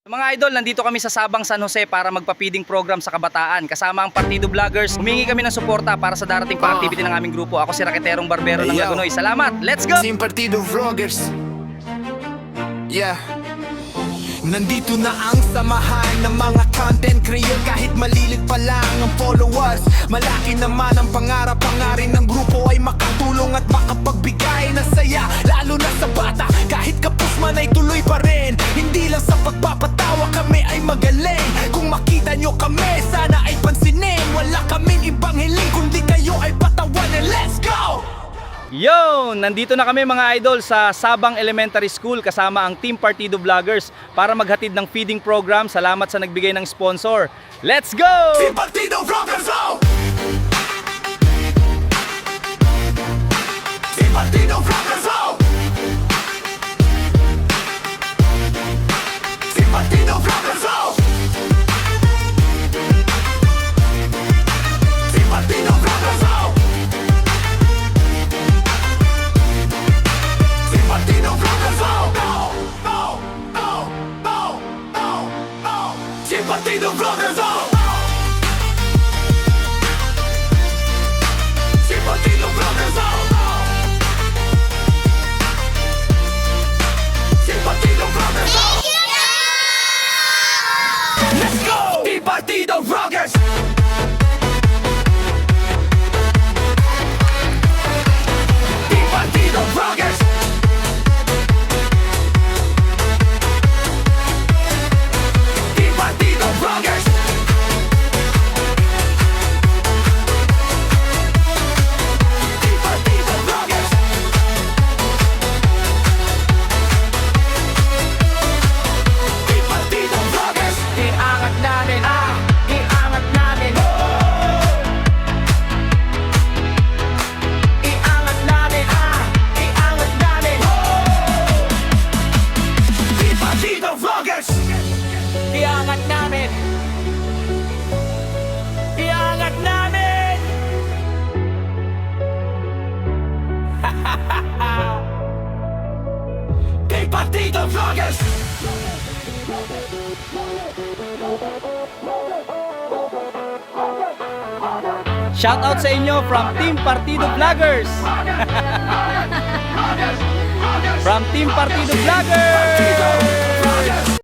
Mga idol, nandito kami sa Sabang San Jose para magpa-feeding program sa kabataan. Kasama ang Partido Vloggers, humingi kami ng suporta para sa darating pang activity ng aming grupo. Ako si Raketerong Barbero ng Lagunoy. Salamat! Let's go! Team Partido Vloggers. Yeah. Nandito na ang samahan ng mga content creator. Kahit malilit pa lang ang followers, malaki naman ang pangarap. Pangarin ng grupo ay makatulong at makapagbigay ng saya, lalo na sa bata. Kahit kapos man ay tuloy pa rin. Hindi lang sa pagpapatawa kami ay magaling. Kung makita nyo kami, sana ay pansinin. Wala kaming ibang hiling kundi kayo ay patawanin. Let's go! Yo! Nandito na kami mga idol sa Sabang Elementary School kasama ang Team Partido Vloggers para maghatid ng feeding program. Salamat sa nagbigay ng sponsor. Let's go! Team Partido Vloggers, go! Team Partido Vloggers, go! Team Partido Vloggers, go! Team Partido Vloggers, go! Team Partido Vloggers, go! Go! Go! Go! Go! Go! Team Partido Vloggers, go! Team Partido Vloggers, go! Team Partido Vloggers, go! Let's go! Team Partido Vloggers! Team Partido Vloggers! Team Partido Vloggers! Team Partido Vloggers! Team Partido Vloggers! Iangat namin, iangat namin. Iangat namin, iangat namin. Team Partido Vloggers! Iangat namin. Iangat namin. Team Partido Vloggers! Shout out sa inyo from Team Partido Vloggers! From Team Partido Vloggers!